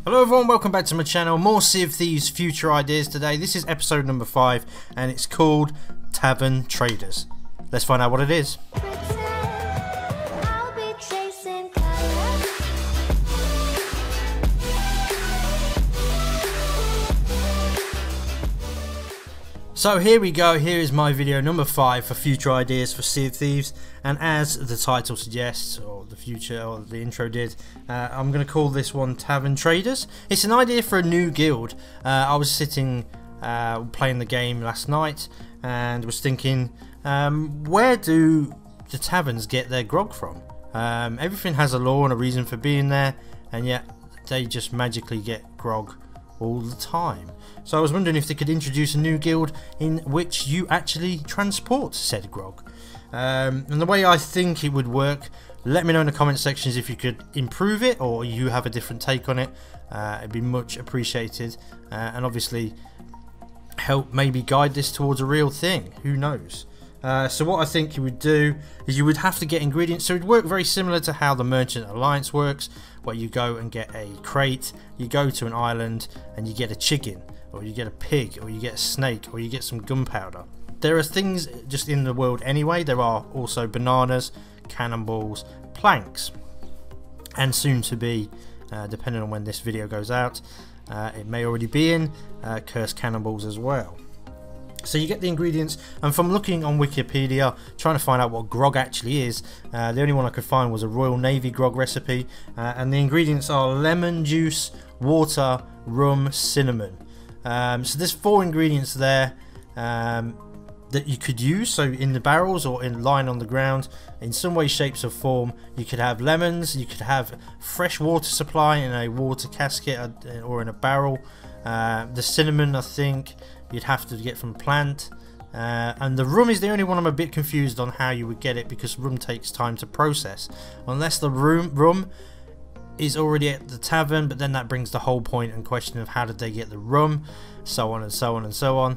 Hello everyone, welcome back to my channel. More Sea of Thieves future ideas today. This is episode number 5 and it's called Tavern Traders. Let's find out what it is. So here we go, here is my video number 5 for future ideas for Sea of Thieves, and as the title suggests, or the future, or the intro did, I'm going to call this one Tavern Traders. It's an idea for a new guild. I was sitting playing the game last night and was thinking, where do the taverns get their grog from? Everything has a law and a reason for being there, and yet they just magically get grog all the time. So I was wondering if they could introduce a new guild in which you actually transport said grog. And the way I think it would work, let me know in the comment sections if you could improve it or you have a different take on it. It'd be much appreciated, and obviously help maybe guide this towards a real thing, who knows. So what I think you would do is you would have to get ingredients. So it would work very similar to how the Merchant Alliance works, where you go and get a crate, you go to an island and you get a chicken, or you get a pig, or you get a snake, or you get some gunpowder. There are things just in the world anyway. There are also bananas, cannonballs, planks, and soon to be, depending on when this video goes out, it may already be in, cursed cannonballs as well. So you get the ingredients, and from looking on Wikipedia, trying to find out what grog actually is, the only one I could find was a Royal Navy grog recipe, and the ingredients are lemon juice, water, rum, cinnamon. So there's 4 ingredients there that you could use, so in the barrels or in lying on the ground, in some way, shapes or form. You could have lemons, you could have fresh water supply in a water casket or in a barrel. The cinnamon, I think you'd have to get from a plant, and the rum is the only one I'm a bit confused on how you would get it, because rum takes time to process unless the rum is already at the tavern, but then that brings the whole point and question of how did they get the rum, so on and so on and so on.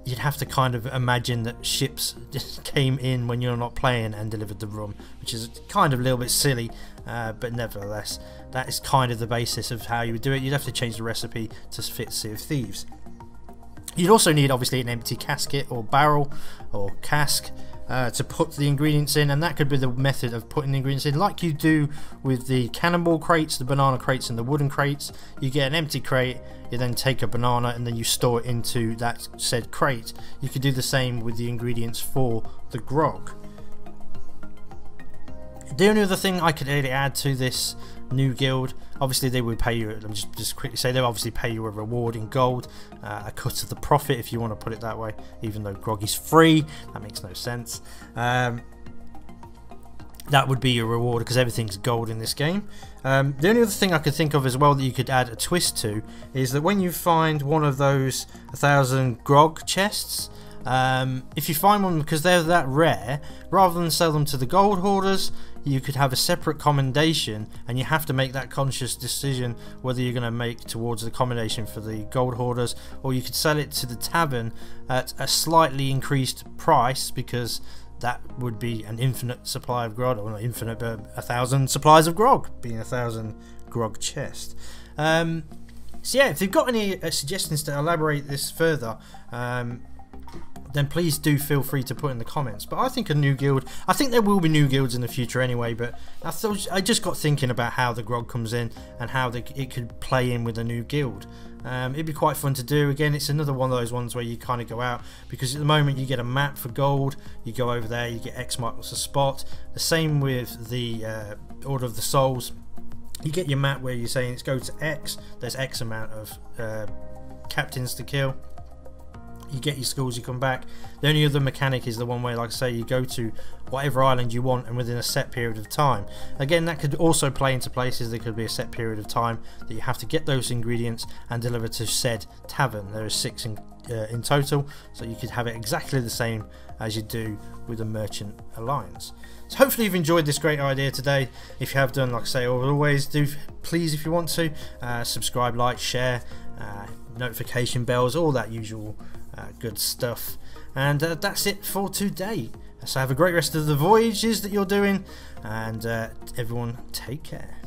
You'd have to kind of imagine that ships just came in when you're not playing and delivered the rum, which is kind of a little bit silly, but nevertheless that is kind of the basis of how you would do it. You'd have to change the recipe to fit Sea of Thieves. You'd also need obviously an empty casket or barrel or cask to put the ingredients in, and that could be the method of putting the ingredients in, like you do with the cannonball crates, the banana crates and the wooden crates. You get an empty crate, you then take a banana and then you store it into that said crate. You could do the same with the ingredients for the grog. The only other thing I could really add to this new guild, obviously they would pay you, let me just quickly say, they'll obviously pay you a reward in gold, a cut of the profit if you want to put it that way, even though grog is free. That makes no sense. That would be your reward because everything's gold in this game. The only other thing I could think of as well that you could add a twist to is that when you find one of those 1,000 grog chests, if you find one, because they're that rare, rather than sell them to the gold hoarders, you could have a separate commendation, and you have to make that conscious decision whether you're going to make towards the commendation for the gold hoarders, or you could sell it to the tavern at a slightly increased price, because that would be an infinite supply of grog, or not infinite, but 1,000 supplies of grog, being 1,000 grog chest. So yeah, if you've got any suggestions to elaborate this further, then please do feel free to put in the comments. But I think a new guild, I think there will be new guilds in the future anyway, but I just got thinking about how the grog comes in and how it could play in with a new guild. It'd be quite fun to do. Again, it's another one of those ones where you kind of go out, because at the moment you get a map for gold, you go over there, you get X marks a spot. The same with the Order of the Souls. You get your map where you're saying it's go to X, there's X amount of captains to kill. You get your schools, you come back. The only other mechanic is the one where, like I say, you go to whatever island you want and within a set period of time. Again, that could also play into places. There could be a set period of time that you have to get those ingredients and deliver to said tavern. There are 6 in total, so you could have it exactly the same as you do with the Merchant Alliance. So hopefully you've enjoyed this great idea today. If you have done, like I say, always do, please, if you want to, subscribe, like, share, notification bells, all that usual good stuff. And that's it for today. So have a great rest of the voyages that you're doing, and everyone take care.